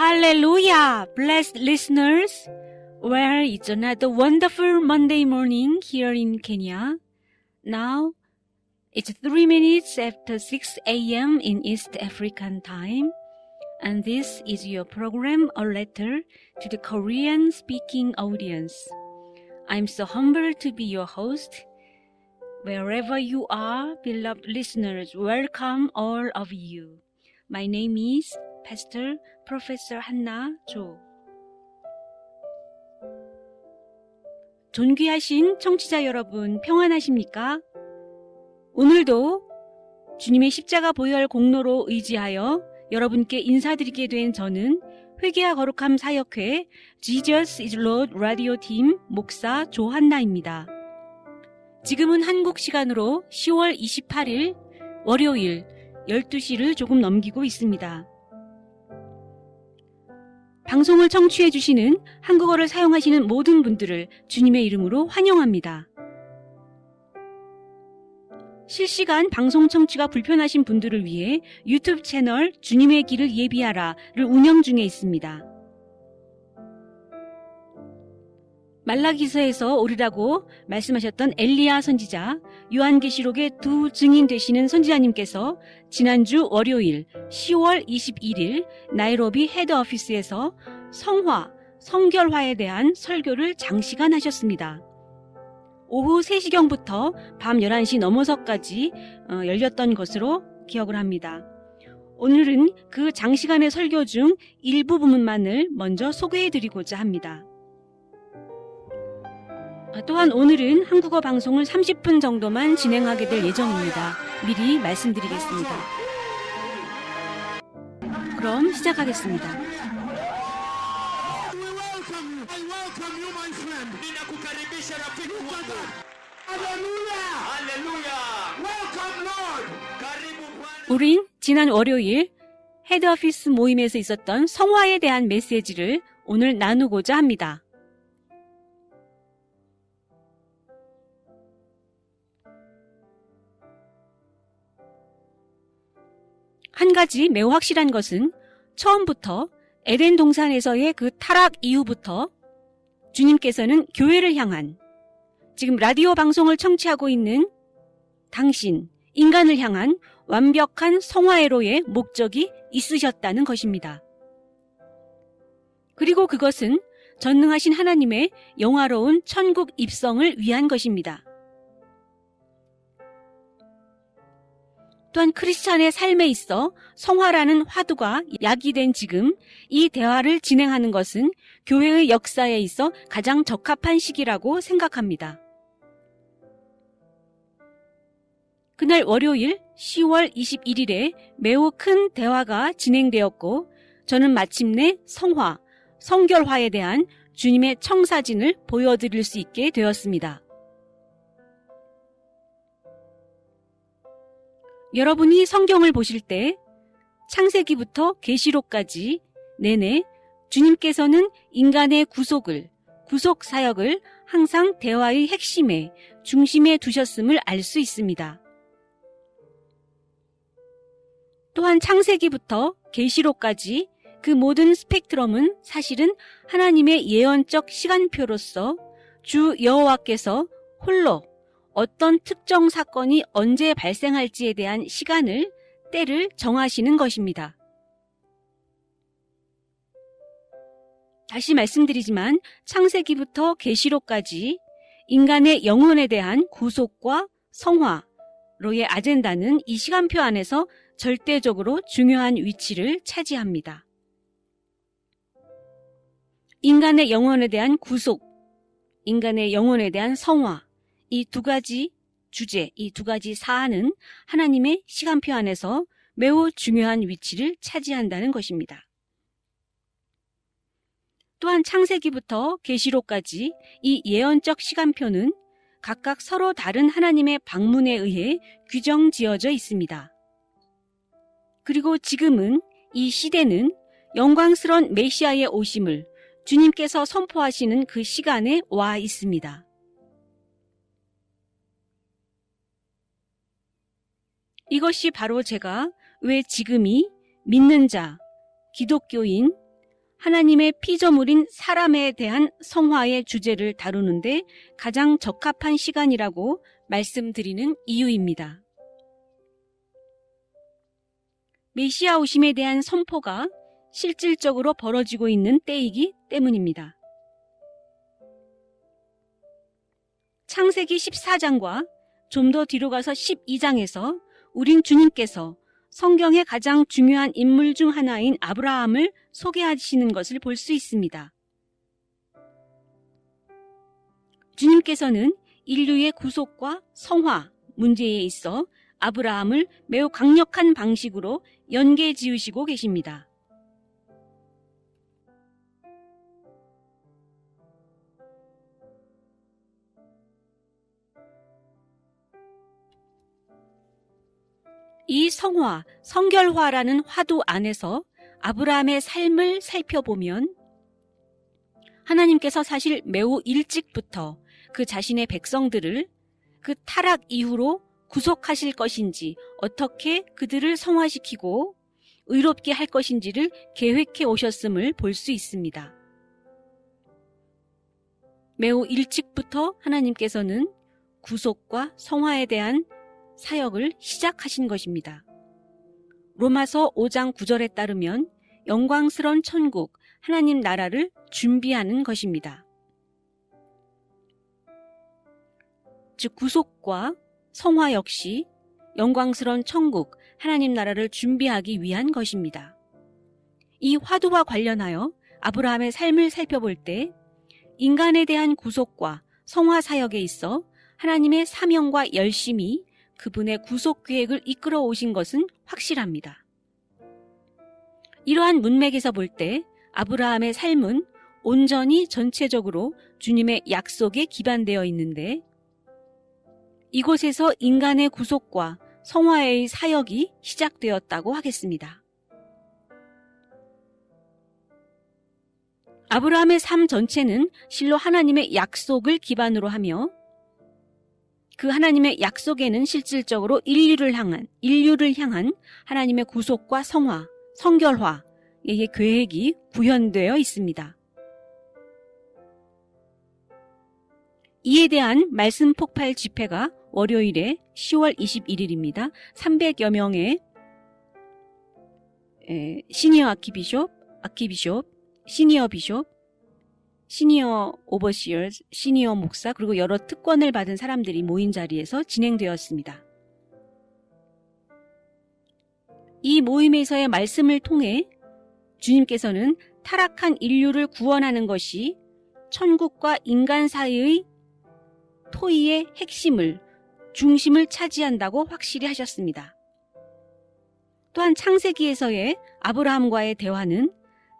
Hallelujah, blessed listeners. Well, it's another wonderful Monday morning here in Kenya. Now, it's 3 minutes after 6 a.m. in East African time. And this is your program, A Letter to the Korean-speaking audience. I'm so humbled to be your host. Wherever you are, beloved listeners, welcome all of you. My name is Pastor Professor Hanna Jo. 존귀하신 청취자 여러분, 평안하십니까? 오늘도 주님의 십자가 보혈 공로로 의지하여 여러분께 인사드리게 된 저는 회개와 거룩함 사역회 Jesus is Lord 라디오 팀 목사 조한나입니다. 지금은 한국 시간으로 10월 28일 월요일 12시를 조금 넘기고 있습니다. 방송을 청취해 주시는 한국어를 사용하시는 모든 분들을 주님의 이름으로 환영합니다. 실시간 방송 청취가 불편하신 분들을 위해 유튜브 채널 주님의 길을 예비하라를 운영 중에 있습니다. 말라기서에서 오르라고 말씀하셨던 엘리야 선지자, 요한계시록의 두 증인 되시는 선지자님께서 지난주 월요일 10월 21일 나이로비 헤드오피스에서 성화, 성결화에 대한 설교를 장시간 하셨습니다. 오후 3시경부터 밤 11시 넘어서까지 열렸던 것으로 기억을 합니다. 오늘은 그 장시간의 설교 중 일부 부분만을 먼저 소개해드리고자 합니다. 또한 오늘은 한국어 방송을 30분 정도만 진행하게 될 예정입니다. 미리 말씀드리겠습니다. 그럼 시작하겠습니다. 우린 지난 월요일 헤드오피스 모임에서 있었던 성화에 대한 메시지를 오늘 나누고자 합니다. 한 가지 매우 확실한 것은 처음부터 에덴 동산에서의 그 타락 이후부터 주님께서는 교회를 향한, 지금 라디오 방송을 청취하고 있는 당신, 인간을 향한 완벽한 성화애로의 목적이 있으셨다는 것입니다. 그리고 그것은 전능하신 하나님의 영화로운 천국 입성을 위한 것입니다. 또한 크리스찬의 삶에 있어 성화라는 화두가 야기된 지금 이 대화를 진행하는 것은 교회의 역사에 있어 가장 적합한 시기라고 생각합니다. 그날 월요일 10월 21일에 매우 큰 대화가 진행되었고 저는 마침내 성화, 성결화에 대한 주님의 청사진을 보여드릴 수 있게 되었습니다. 여러분이 성경을 보실 때 창세기부터 계시록까지 내내 주님께서는 인간의 구속 사역을 항상 대화의 핵심에, 중심에 두셨음을 알 수 있습니다. 또한 창세기부터 계시록까지 그 모든 스펙트럼은 사실은 하나님의 예언적 시간표로서 주 여호와께서 홀로 어떤 특정 사건이 언제 발생할지에 대한 시간을, 때를 정하시는 것입니다. 다시 말씀드리지만 창세기부터 계시록까지 인간의 영혼에 대한 구속과 성화로의 아젠다는 이 시간표 안에서 절대적으로 중요한 위치를 차지합니다. 인간의 영혼에 대한 구속, 인간의 영혼에 대한 성화, 이 두 가지 주제, 이 두 가지 사안은 하나님의 시간표 안에서 매우 중요한 위치를 차지한다는 것입니다. 또한 창세기부터 계시록까지 이 예언적 시간표는 각각 서로 다른 하나님의 방문에 의해 규정 지어져 있습니다. 그리고 지금은 이 시대는 영광스러운 메시아의 오심을 주님께서 선포하시는 그 시간에 와 있습니다. 이것이 바로 제가 왜 지금이 믿는 자, 기독교인, 하나님의 피조물인 사람에 대한 성화의 주제를 다루는데 가장 적합한 시간이라고 말씀드리는 이유입니다. 메시아 오심에 대한 선포가 실질적으로 벌어지고 있는 때이기 때문입니다. 창세기 14장과 좀 더 뒤로 가서 12장에서 우린 주님께서 성경의 가장 중요한 인물 중 하나인 아브라함을 소개하시는 것을 볼 수 있습니다. 주님께서는 인류의 구속과 성화 문제에 있어 아브라함을 매우 강력한 방식으로 연계 지으시고 계십니다. 이 성화, 성결화라는 화두 안에서 아브라함의 삶을 살펴보면 하나님께서 사실 매우 일찍부터 그 자신의 백성들을 그 타락 이후로 구속하실 것인지, 어떻게 그들을 성화시키고 의롭게 할 것인지를 계획해 오셨음을 볼 수 있습니다. 매우 일찍부터 하나님께서는 구속과 성화에 대한 사역을 시작하신 것입니다. 로마서 5장 9절에 따르면 영광스러운 천국, 하나님 나라를 준비하는 것입니다. 즉 구속과 성화 역시 영광스러운 천국, 하나님 나라를 준비하기 위한 것입니다. 이 화두와 관련하여 아브라함의 삶을 살펴볼 때 인간에 대한 구속과 성화 사역에 있어 하나님의 사명과 열심이 그분의 구속 계획을 이끌어 오신 것은 확실합니다. 이러한 문맥에서 볼 때 아브라함의 삶은 온전히 전체적으로 주님의 약속에 기반되어 있는데 이곳에서 인간의 구속과 성화의 사역이 시작되었다고 하겠습니다. 아브라함의 삶 전체는 실로 하나님의 약속을 기반으로 하며 그 하나님의 약속에는 실질적으로 인류를 향한 하나님의 구속과 성화, 성결화의 계획이 구현되어 있습니다. 이에 대한 말씀 폭발 집회가 월요일에 10월 21일입니다. 300여 명의 시니어 아키비숍, 시니어 비숍, 시니어 오버시어, 시니어 목사, 그리고 여러 특권을 받은 사람들이 모인 자리에서 진행되었습니다. 이 모임에서의 말씀을 통해 주님께서는 타락한 인류를 구원하는 것이 천국과 인간 사이의 토의의 중심을 차지한다고 확실히 하셨습니다. 또한 창세기에서의 아브라함과의 대화는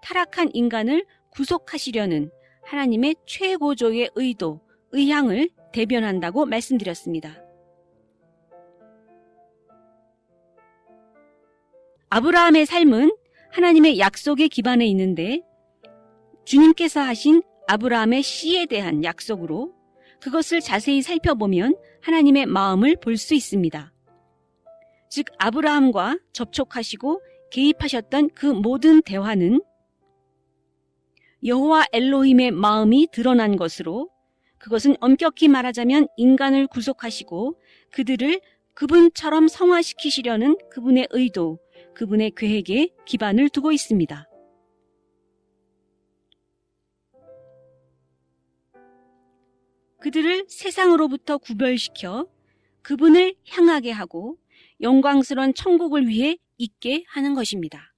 타락한 인간을 구속하시려는 하나님의 최고조의 의향을 대변한다고 말씀드렸습니다. 아브라함의 삶은 하나님의 약속에 기반해 있는데 주님께서 하신 아브라함의 씨에 대한 약속으로 그것을 자세히 살펴보면 하나님의 마음을 볼 수 있습니다. 즉 아브라함과 접촉하시고 개입하셨던 그 모든 대화는 여호와 엘로힘의 마음이 드러난 것으로 그것은 엄격히 말하자면 인간을 구속하시고 그들을 그분처럼 성화시키시려는 그분의 의도, 그분의 계획에 기반을 두고 있습니다. 그들을 세상으로부터 구별시켜 그분을 향하게 하고 영광스러운 천국을 위해 있게 하는 것입니다.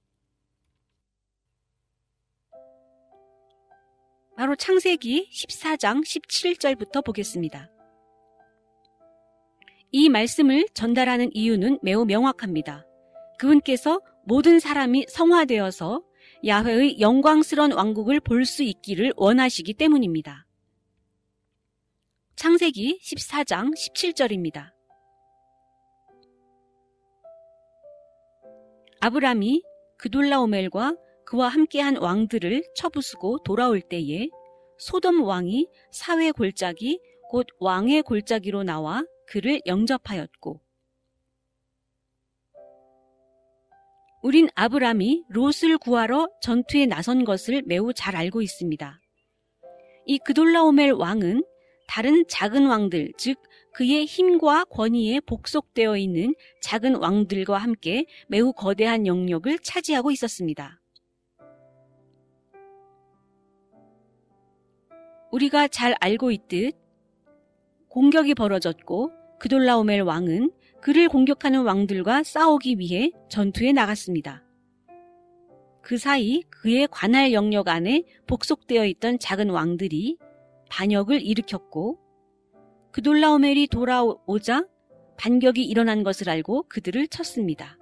바로 창세기 14장 17절부터 보겠습니다. 이 말씀을 전달하는 이유는 매우 명확합니다. 그분께서 모든 사람이 성화되어서 야훼의 영광스러운 왕국을 볼 수 있기를 원하시기 때문입니다. 창세기 14장 17절입니다. 아브람이 그돌라오멜과 그와 함께한 왕들을 쳐부수고 돌아올 때에 소돔 왕이 사회 골짜기 곧 왕의 골짜기로 나와 그를 영접하였고 우린 아브람이 롯을 구하러 전투에 나선 것을 매우 잘 알고 있습니다. 이 그돌라오멜 왕은 다른 작은 왕들, 즉 그의 힘과 권위에 복속되어 있는 작은 왕들과 함께 매우 거대한 영역을 차지하고 있었습니다. 우리가 잘 알고 있듯 공격이 벌어졌고 그돌라오멜 왕은 그를 공격하는 왕들과 싸우기 위해 전투에 나갔습니다. 그 사이 그의 관할 영역 안에 복속되어 있던 작은 왕들이 반역을 일으켰고 그돌라오멜이 돌아오자 반격이 일어난 것을 알고 그들을 쳤습니다.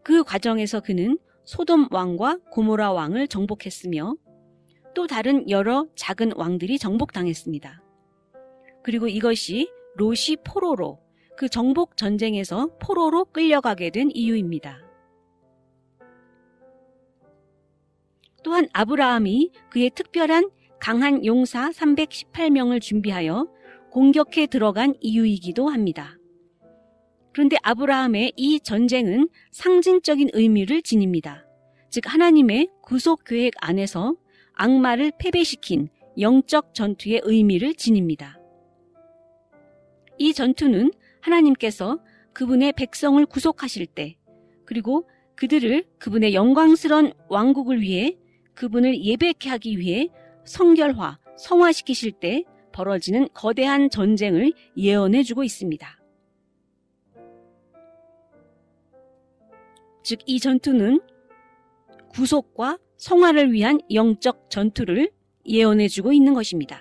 그 과정에서 그는 소돔 왕과 고모라 왕을 정복했으며 또 다른 여러 작은 왕들이 정복당했습니다. 그리고 이것이 롯이 포로로, 그 정복 전쟁에서 포로로 끌려가게 된 이유입니다. 또한 아브라함이 그의 특별한 강한 용사 318명을 준비하여 공격해 들어간 이유이기도 합니다. 그런데 아브라함의 이 전쟁은 상징적인 의미를 지닙니다. 즉 하나님의 구속 계획 안에서 악마를 패배시킨 영적 전투의 의미를 지닙니다. 이 전투는 하나님께서 그분의 백성을 구속하실 때, 그리고 그들을 그분의 영광스러운 왕국을 위해 그분을 예배케 하기 위해 성결화, 성화시키실 때 벌어지는 거대한 전쟁을 예언해 주고 있습니다. 즉, 이 전투는 구속과 성화를 위한 영적 전투를 예언해 주고 있는 것입니다.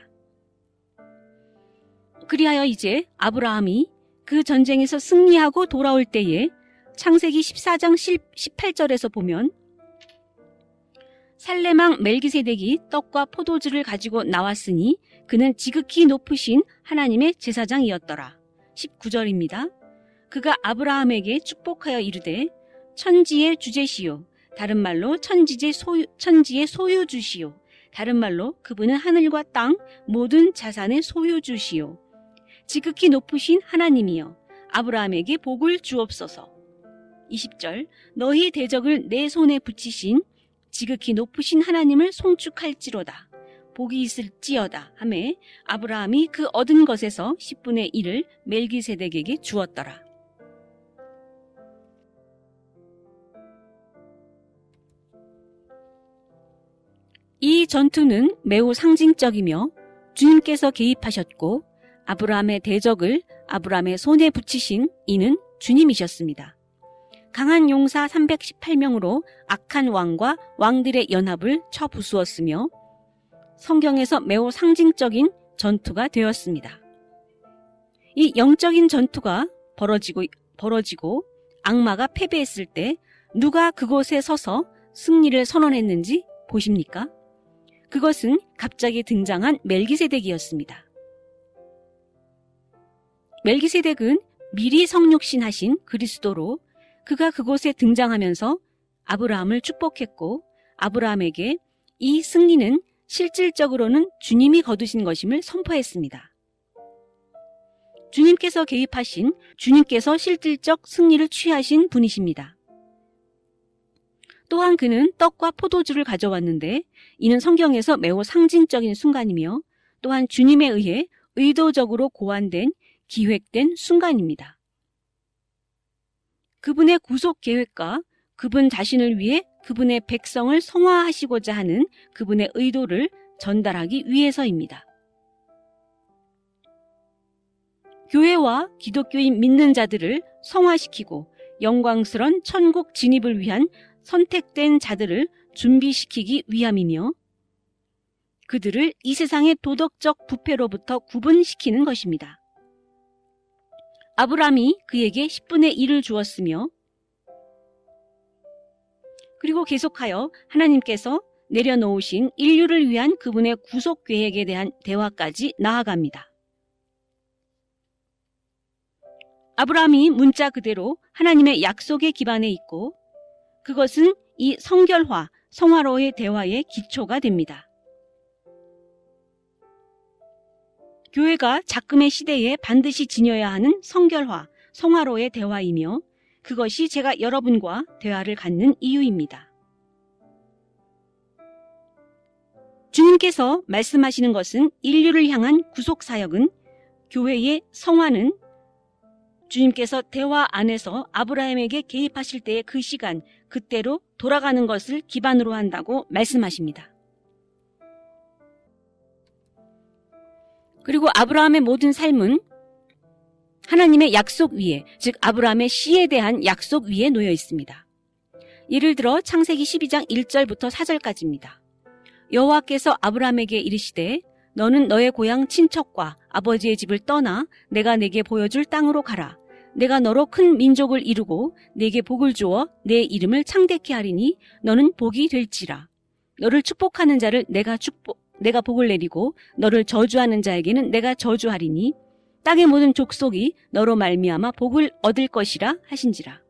그리하여 이제 아브라함이 그 전쟁에서 승리하고 돌아올 때에 창세기 14장 18절에서 보면 살레망 멜기세덱이 떡과 포도주를 가지고 나왔으니 그는 지극히 높으신 하나님의 제사장이었더라. 19절입니다. 그가 아브라함에게 축복하여 이르되 천지의 주제시요 다른 말로 천지의 소유주시요 다른 말로 그분은 하늘과 땅 모든 자산의 소유주시요 지극히 높으신 하나님이여 아브라함에게 복을 주옵소서. 20절 너희 대적을 내 손에 붙이신 지극히 높으신 하나님을 송축할지로다. 복이 있을지어다 하매 아브라함이 그 얻은 것에서 10분의 1을 멜기세덱에게 주었더라. 이 전투는 매우 상징적이며 주님께서 개입하셨고 아브라함의 대적을 아브라함의 손에 붙이신 이는 주님이셨습니다. 강한 용사 318명으로 악한 왕과 왕들의 연합을 쳐부수었으며 성경에서 매우 상징적인 전투가 되었습니다. 이 영적인 전투가 벌어지고 악마가 패배했을 때 누가 그곳에 서서 승리를 선언했는지 보십니까? 그것은 갑자기 등장한 멜기세덱이었습니다. 멜기세덱은 미리 성육신하신 그리스도로 그가 그곳에 등장하면서 아브라함을 축복했고 아브라함에게 이 승리는 실질적으로는 주님이 거두신 것임을 선포했습니다. 주님께서 개입하신, 주님께서 실질적 승리를 취하신 분이십니다. 또한 그는 떡과 포도주를 가져왔는데 이는 성경에서 매우 상징적인 순간이며 또한 주님에 의해 의도적으로 고안된 기획된 순간입니다. 그분의 구속 계획과 그분 자신을 위해 그분의 백성을 성화하시고자 하는 그분의 의도를 전달하기 위해서입니다. 교회와 기독교인 믿는 자들을 성화시키고 영광스러운 천국 진입을 위한 선택된 자들을 준비시키기 위함이며 그들을 이 세상의 도덕적 부패로부터 구분시키는 것입니다. 아브라함이 그에게 10분의 1을 주었으며 그리고 계속하여 하나님께서 내려놓으신 인류를 위한 그분의 구속 계획에 대한 대화까지 나아갑니다. 아브라함이 문자 그대로 하나님의 약속에 기반해 있고 그것은 이 성결화, 성화로의 대화의 기초가 됩니다. 교회가 작금의 시대에 반드시 지녀야 하는 성결화, 성화로의 대화이며 그것이 제가 여러분과 대화를 갖는 이유입니다. 주님께서 말씀하시는 것은 인류를 향한 구속사역은 교회의 성화는 주님께서 대화 안에서 아브라함에게 개입하실 때의 그 시간, 그때로 돌아가는 것을 기반으로 한다고 말씀하십니다. 그리고 아브라함의 모든 삶은 하나님의 약속 위에, 즉 아브라함의 씨에 대한 약속 위에 놓여 있습니다. 예를 들어 창세기 12장 1절부터 4절까지입니다. 여호와께서 아브라함에게 이르시되 너는 너의 고향 친척과 아버지의 집을 떠나 내가 내게 보여줄 땅으로 가라. 내가 너로 큰 민족을 이루고 내게 복을 주어 내 이름을 창대케 하리니 너는 복이 될지라. 너를 축복하는 자를 내가 복을 내리고 너를 저주하는 자에게는 내가 저주하리니 땅의 모든 족속이 너로 말미암아 복을 얻을 것이라 하신지라.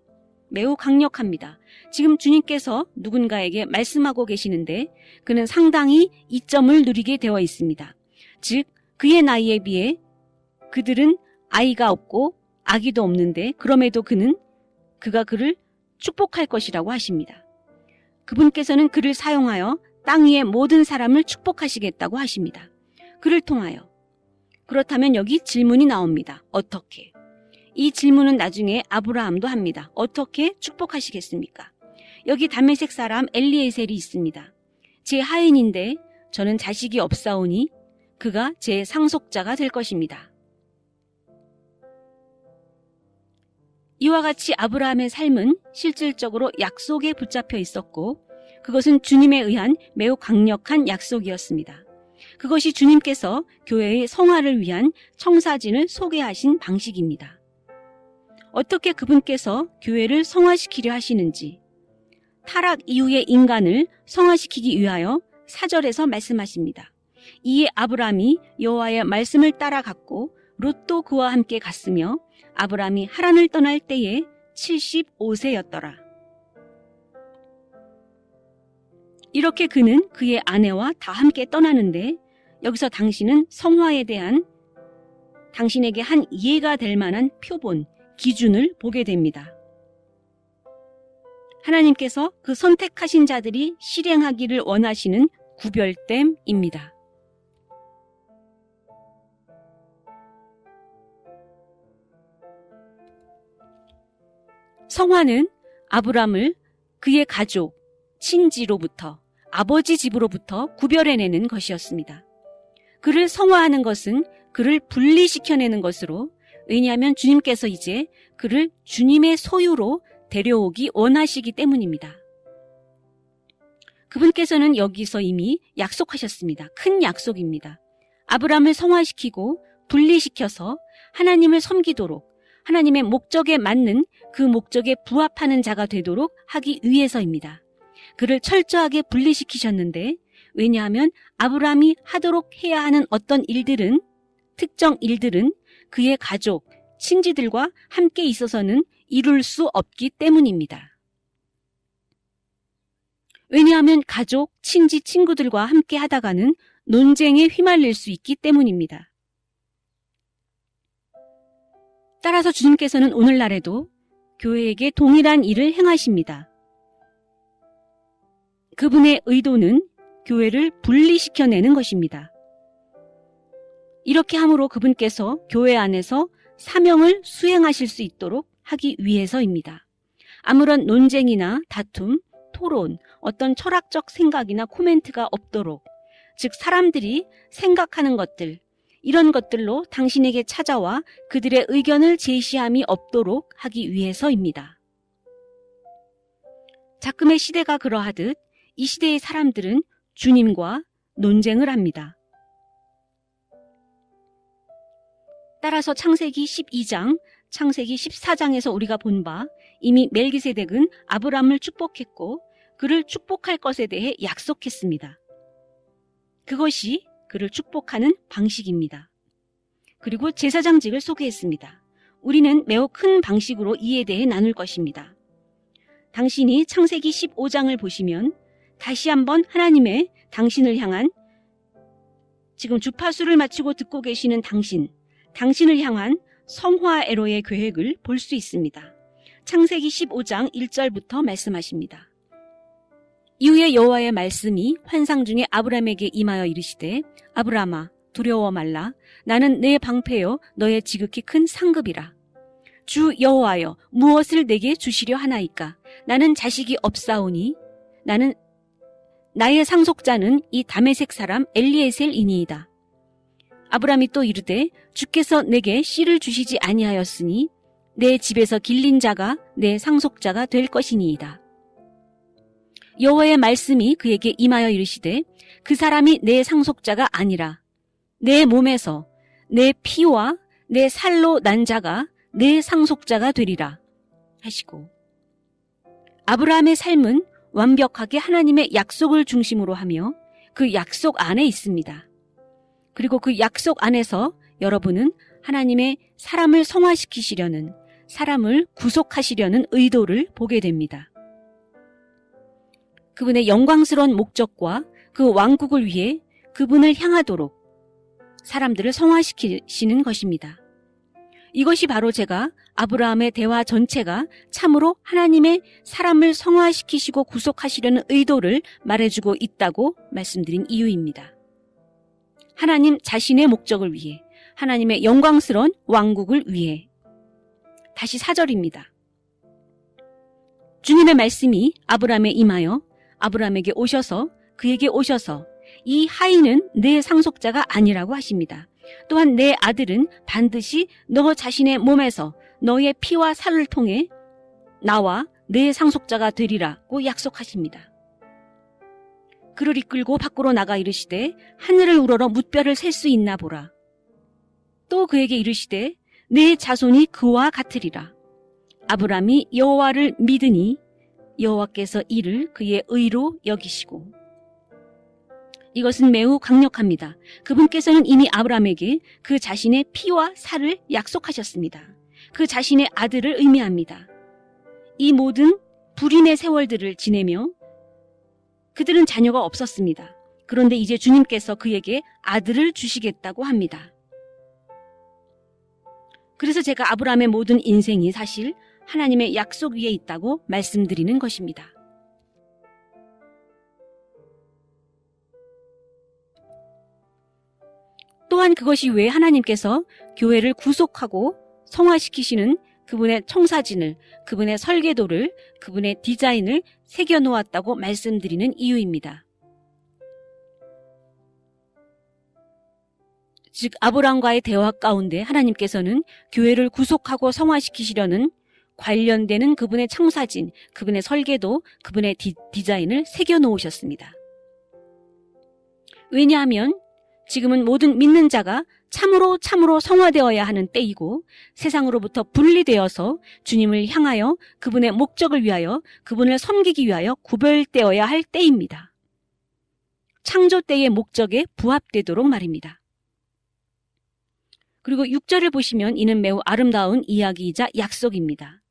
매우 강력합니다. 지금 주님께서 누군가에게 말씀하고 계시는데 그는 상당히 이점을 누리게 되어 있습니다. 즉 그의 나이에 비해 그들은 아이가 없고 아기도 없는데 그럼에도 그가 그를 축복할 것이라고 하십니다. 그분께서는 그를 사용하여 땅 위의 모든 사람을 축복하시겠다고 하십니다. 그를 통하여. 그렇다면 여기 질문이 나옵니다. 어떻게? 이 질문은 나중에 아브라함도 합니다. 어떻게 축복하시겠습니까? 여기 다메섹 사람 엘리에셀이 있습니다. 제 하인인데 저는 자식이 없사오니 그가 제 상속자가 될 것입니다. 이와 같이 아브라함의 삶은 실질적으로 약속에 붙잡혀 있었고 그것은 주님에 의한 매우 강력한 약속이었습니다. 그것이 주님께서 교회의 성화를 위한 청사진을 소개하신 방식입니다. 어떻게 그분께서 교회를 성화시키려 하시는지 타락 이후의 인간을 성화시키기 위하여 4절에서 말씀하십니다. 이에 아브라함이 여호와의 말씀을 따라갔고 롯도 그와 함께 갔으며 아브라함이 하란을 떠날 때에 75세였더라. 이렇게 그는 그의 아내와 다 함께 떠나는데 여기서 당신은 성화에 대한 당신에게 한 이해가 될 만한 표본, 기준을 보게 됩니다. 하나님께서 그 선택하신 자들이 실행하기를 원하시는 구별됨입니다. 성화는 아브람을 그의 가족, 친지로부터, 아버지 집으로부터 구별해내는 것이었습니다. 그를 성화하는 것은 그를 분리시켜내는 것으로, 왜냐하면 주님께서 이제 그를 주님의 소유로 데려오기 원하시기 때문입니다. 그분께서는 여기서 이미 약속하셨습니다. 큰 약속입니다. 아브람을 성화시키고 분리시켜서 하나님을 섬기도록, 하나님의 목적에 맞는 그 목적에 부합하는 자가 되도록 하기 위해서입니다. 그를 철저하게 분리시키셨는데, 왜냐하면 아브람이 하도록 해야 하는 어떤 일들은, 특정 일들은 그의 가족, 친지들과 함께 있어서는 이룰 수 없기 때문입니다. 왜냐하면 가족, 친지, 친구들과 함께 하다가는 논쟁에 휘말릴 수 있기 때문입니다. 따라서 주님께서는 오늘날에도 교회에게 동일한 일을 행하십니다. 그분의 의도는 교회를 분리시켜내는 것입니다. 이렇게 함으로 그분께서 교회 안에서 사명을 수행하실 수 있도록 하기 위해서입니다. 아무런 논쟁이나 다툼, 토론, 어떤 철학적 생각이나 코멘트가 없도록, 즉 사람들이 생각하는 것들, 이런 것들로 당신에게 찾아와 그들의 의견을 제시함이 없도록 하기 위해서입니다. 작금의 시대가 그러하듯 이 시대의 사람들은 주님과 논쟁을 합니다. 따라서 창세기 12장, 창세기 14장에서 우리가 본 바 이미 멜기세덱은 아브람을 축복했고 그를 축복할 것에 대해 약속했습니다. 그것이 그를 축복하는 방식입니다. 그리고 제사장직을 소개했습니다. 우리는 매우 큰 방식으로 이에 대해 나눌 것입니다. 당신이 창세기 15장을 보시면 다시 한번 하나님의 당신을 향한, 지금 주파수를 마치고 듣고 계시는 당신을 향한 성화애로의 계획을 볼 수 있습니다. 창세기 15장 1절부터 말씀하십니다. 이후에 여호와의 말씀이 환상 중에 아브라함에게 임하여 이르시되 아브라함아 두려워 말라. 나는 내 방패요 너의 지극히 큰 상급이라. 주 여호와여 무엇을 내게 주시려 하나이까. 나는 자식이 없사오니 나는 나의 상속자는 이 다메섹 사람 엘리에셀이니이다. 아브라함이 또 이르되 주께서 내게 씨를 주시지 아니하였으니 내 집에서 길린 자가 내 상속자가 될 것이니이다. 여호와의 말씀이 그에게 임하여 이르시되 그 사람이 내 상속자가 아니라 내 몸에서 내 피와 내 살로 난 자가 내 상속자가 되리라 하시고, 아브라함의 삶은 완벽하게 하나님의 약속을 중심으로 하며 그 약속 안에 있습니다. 그리고 그 약속 안에서 여러분은 하나님의 사람을 성화시키시려는, 사람을 구속하시려는 의도를 보게 됩니다. 그분의 영광스러운 목적과 그 왕국을 위해 그분을 향하도록 사람들을 성화시키시는 것입니다. 이것이 바로 제가 아브라함의 대화 전체가 참으로 하나님의 사람을 성화시키시고 구속하시려는 의도를 말해주고 있다고 말씀드린 이유입니다. 하나님 자신의 목적을 위해, 하나님의 영광스러운 왕국을 위해. 다시 4절입니다. 주님의 말씀이 아브라함에 임하여 아브라함에게 오셔서 그에게 오셔서 이 하인은 내 상속자가 아니라고 하십니다. 또한 내 아들은 반드시 너 자신의 몸에서 너의 피와 살을 통해 나와 내 상속자가 되리라고 약속하십니다. 그를 이끌고 밖으로 나가 이르시되 하늘을 우러러 뭇별을 셀 수 있나 보라. 또 그에게 이르시되 내 자손이 그와 같으리라. 아브라함이 여호와를 믿으니 여호와께서 이를 그의 의로 여기시고. 이것은 매우 강력합니다. 그분께서는 이미 아브라함에게 그 자신의 피와 살을 약속하셨습니다. 그 자신의 아들을 의미합니다. 이 모든 불임의 세월들을 지내며 그들은 자녀가 없었습니다. 그런데 이제 주님께서 그에게 아들을 주시겠다고 합니다. 그래서 제가 아브라함의 모든 인생이 사실 하나님의 약속 위에 있다고 말씀드리는 것입니다. 또한 그것이 왜 하나님께서 교회를 구속하고 성화시키시는 그분의 청사진을, 그분의 설계도를, 그분의 디자인을 새겨놓았다고 말씀드리는 이유입니다. 즉 아브라함과의 대화 가운데 하나님께서는 교회를 구속하고 성화시키시려는 관련되는 그분의 청사진, 그분의 설계도, 그분의 디자인을 새겨놓으셨습니다. 왜냐하면 지금은 모든 믿는 자가 참으로 성화되어야 하는 때이고 세상으로부터 분리되어서 주님을 향하여 그분의 목적을 위하여 그분을 섬기기 위하여 구별되어야 할 때입니다. 창조 때의 목적에 부합되도록 말입니다. 그리고 6절을 보시면 이는 매우 아름다운 이야기이자 약속입니다.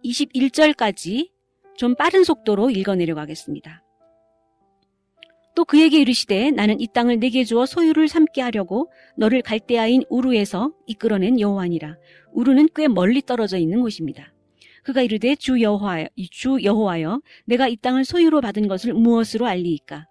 21절까지 좀 빠른 속도로 읽어내려가겠습니다. 또 그에게 이르시되 나는 이 땅을 내게 주어 소유를 삼게 하려고 너를 갈대아인 우르에서 이끌어낸 여호와니라. 우르는 꽤 멀리 떨어져 있는 곳입니다. 그가 이르되 주 여호와여 내가 이 땅을 소유로 받은 것을 무엇으로 알리이까?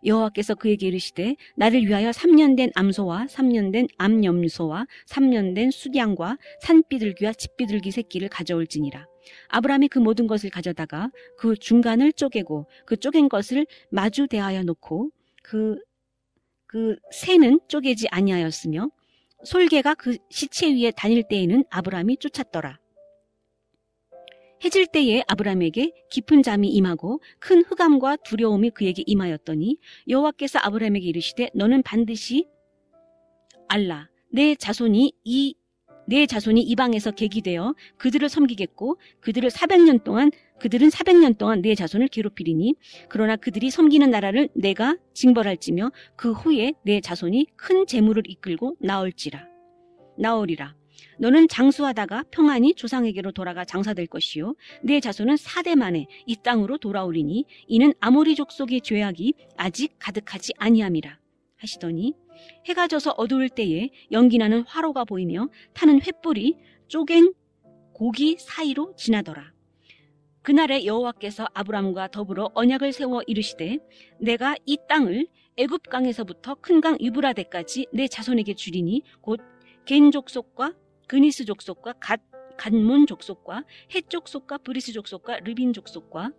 여호와께서 그에게 이르시되 나를 위하여 3년 된 암소와 3년 된 암염소와 3년 된 숫양과 산비둘기와 집비둘기 새끼를 가져올지니라. 아브라함이 그 모든 것을 가져다가 그 중간을 쪼개고 그 쪼갠 것을 마주 대하여 놓고 그 새는 쪼개지 아니하였으며 솔개가 그 시체 위에 다닐 때에는 아브라함이 쫓았더라. 해질 때에 아브라함에게 깊은 잠이 임하고 큰 흑암과 두려움이 그에게 임하였더니 여호와께서 아브라함에게 이르시되 너는 반드시 알라 내 자손이 이방에서 객이되어 그들을 섬기겠고 그들은 400년 동안 내 자손을 괴롭히리니 그러나 그들이 섬기는 나라를 내가 징벌할지며 그 후에 내 자손이 큰 재물을 이끌고 나오리라. 너는 장수하다가 평안히 조상에게로 돌아가 장사될 것이요 내 자손은 4대 만에 이 땅으로 돌아오리니 이는 아모리 족속의 죄악이 아직 가득하지 아니함이라 하시더니 해가 져서 어두울 때에 연기나는 화로가 보이며 타는 횃불이 쪼갠 고기 사이로 지나더라. 그날에 여호와께서 아브람과 더불어 언약을 세워 이르시되 내가 이 땅을 애굽 강에서부터 큰 강 유브라데까지 내 자손에게 주리니 곧 겐 족속과 그니스 족속과 갓문 족속과 헷 족속과 브리스 족속과 르빈 족속과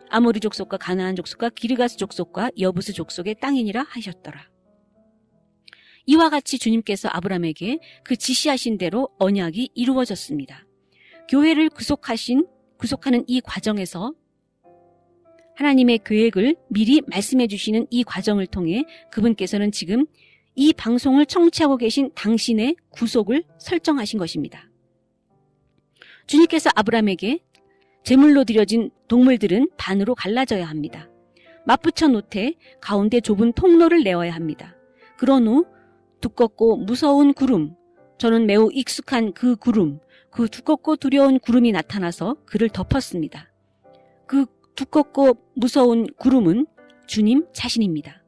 아모리 족속과 가나안 족속과 기르가스 족속과 여부스 족속의 땅이니라 하셨더라. 이와 같이 주님께서 아브람에게 그 지시하신 대로 언약이 이루어졌습니다. 교회를 구속하는 이 과정에서 하나님의 계획을 미리 말씀해 주시는 이 과정을 통해 그분께서는 지금 이 방송을 청취하고 계신 당신의 구속을 설정하신 것입니다. 주님께서 아브람에게 제물로 드려진 동물들은 반으로 갈라져야 합니다. 맞붙여 놓되 가운데 좁은 통로를 내어야 합니다. 그런 후 두껍고 무서운 구름, 저는 매우 익숙한 그 구름, 그 두껍고 두려운 구름이 나타나서 그를 덮었습니다. 그 두껍고 무서운 구름은 주님 자신입니다.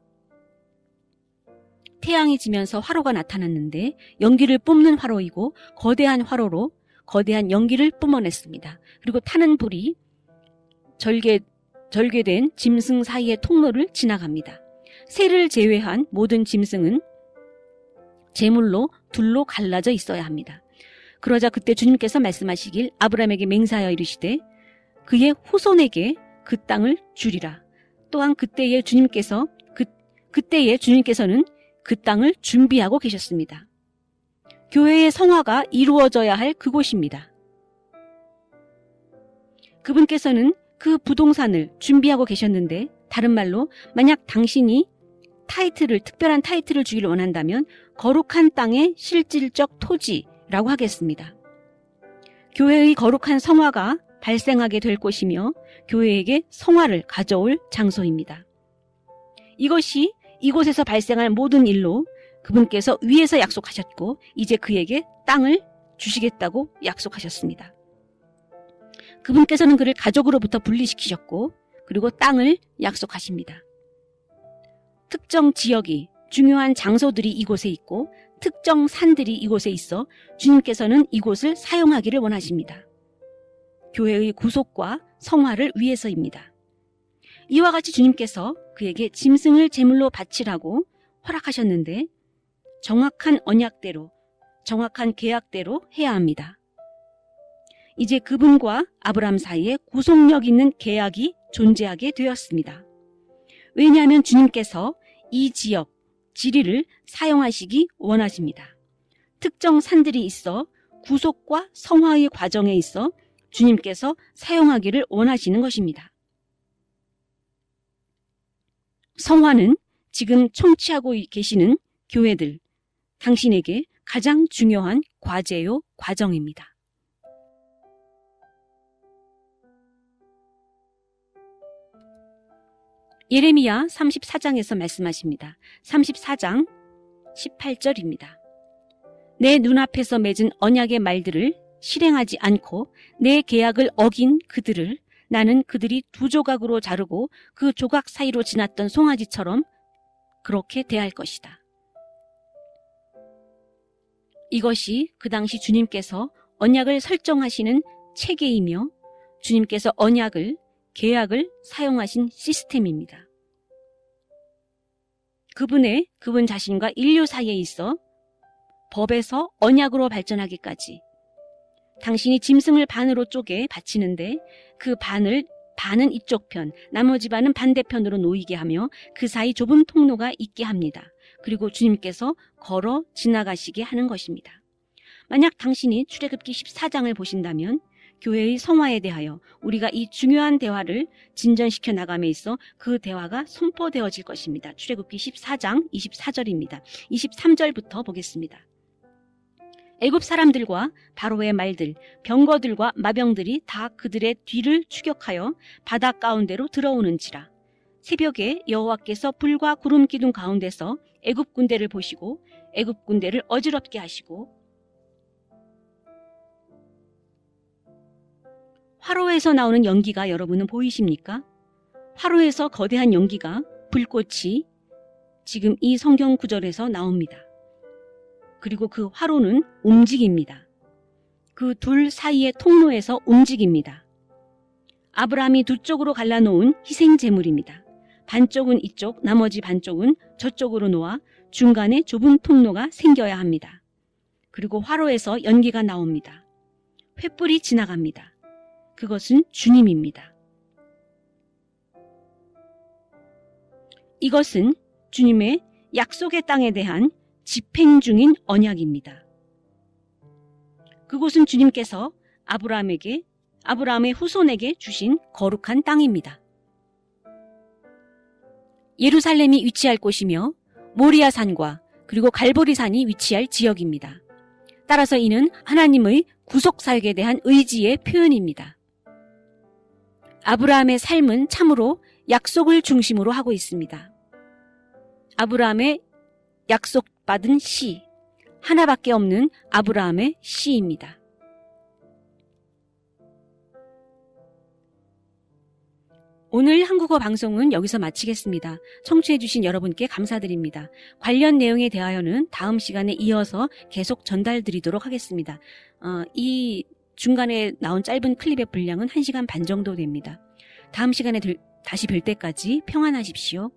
태양이 지면서 화로가 나타났는데 연기를 뿜는 화로이고 거대한 화로로 거대한 연기를 뿜어냈습니다. 그리고 타는 불이 절개된 짐승 사이의 통로를 지나갑니다. 새를 제외한 모든 짐승은 제물로 둘로 갈라져 있어야 합니다. 그러자 그때 주님께서 말씀하시길 아브람에게 맹세하여 이르시되 그의 후손에게 그 땅을 주리라. 또한 그때에 주님께서는 그 땅을 준비하고 계셨습니다. 교회의 성화가 이루어져야 할 그곳입니다. 그분께서는 그 부동산을 준비하고 계셨는데 다른 말로 만약 당신이 특별한 타이틀을 주기를 원한다면 거룩한 땅의 실질적 토지라고 하겠습니다. 교회의 거룩한 성화가 발생하게 될 곳이며 교회에게 성화를 가져올 장소입니다. 이것이 이곳에서 발생할 모든 일로 그분께서 위에서 약속하셨고 이제 그에게 땅을 주시겠다고 약속하셨습니다. 그분께서는 그를 가족으로부터 분리시키셨고 그리고 땅을 약속하십니다. 특정 지역이 중요한 장소들이 이곳에 있고 특정 산들이 이곳에 있어 주님께서는 이곳을 사용하기를 원하십니다. 교회의 구속과 성화를 위해서입니다. 이와 같이 주님께서 그에게 짐승을 제물로 바치라고 허락하셨는데 정확한 언약대로, 정확한 계약대로 해야 합니다. 이제 그분과 아브람 사이에 구속력 있는 계약이 존재하게 되었습니다. 왜냐하면 주님께서 이 지역, 지리를 사용하시기 원하십니다. 특정 산들이 있어 구속과 성화의 과정에 있어 주님께서 사용하기를 원하시는 것입니다. 성화는 지금 청취하고 계시는 교회들, 당신에게 가장 중요한 과제요, 과정입니다. 예레미야 34장에서 말씀하십니다. 34장 18절입니다. 내 눈앞에서 맺은 언약의 말들을 실행하지 않고 내 계약을 어긴 그들을 나는 그들이 두 조각으로 자르고 그 조각 사이로 지났던 송아지처럼 그렇게 대할 것이다. 이것이 그 당시 주님께서 언약을 설정하시는 체계이며 주님께서 계약을 사용하신 시스템입니다. 그분 자신과 인류 사이에 있어 법에서 언약으로 발전하기까지 당신이 짐승을 반으로 쪼개 바치는데 그 반은 이쪽 편, 나머지 반은 반대편으로 놓이게 하며 그 사이 좁은 통로가 있게 합니다. 그리고 주님께서 걸어 지나가시게 하는 것입니다. 만약 당신이 출애굽기 14장을 보신다면 교회의 성화에 대하여 우리가 이 중요한 대화를 진전시켜 나감에 있어 그 대화가 선포되어질 것입니다. 출애굽기 14장 24절입니다. 23절부터 보겠습니다. 애굽 사람들과 바로의 말들, 병거들과 마병들이 다 그들의 뒤를 추격하여 바다 가운데로 들어오는지라. 새벽에 여호와께서 불과 구름 기둥 가운데서 애굽 군대를 보시고 애굽 군대를 어지럽게 하시고 화로에서 나오는 연기가 여러분은 보이십니까? 화로에서 거대한 연기가 불꽃이 지금 이 성경 구절에서 나옵니다. 그리고 그 화로는 움직입니다. 그 둘 사이의 통로에서 움직입니다. 아브라함이 두 쪽으로 갈라놓은 희생 제물입니다. 반쪽은 이쪽, 나머지 반쪽은 저쪽으로 놓아 중간에 좁은 통로가 생겨야 합니다. 그리고 화로에서 연기가 나옵니다. 횃불이 지나갑니다. 그것은 주님입니다. 이것은 주님의 약속의 땅에 대한 집행 중인 언약입니다. 그곳은 주님께서 아브라함의 후손에게 주신 거룩한 땅입니다. 예루살렘이 위치할 곳이며 모리아 산과 그리고 갈보리 산이 위치할 지역입니다. 따라서 이는 하나님의 구속 사역에 대한 의지의 표현입니다. 아브라함의 삶은 참으로 약속을 중심으로 하고 있습니다. 아브라함의 약속받은 씨, 하나밖에 없는 아브라함의 씨입니다. 오늘 한국어 방송은 여기서 마치겠습니다. 청취해주신 여러분께 감사드립니다. 관련 내용에 대하여는 다음 시간에 이어서 계속 전달드리도록 하겠습니다. 이 중간에 나온 짧은 클립의 분량은 1시간 반 정도 됩니다. 다음 시간에 다시 뵐 때까지 평안하십시오.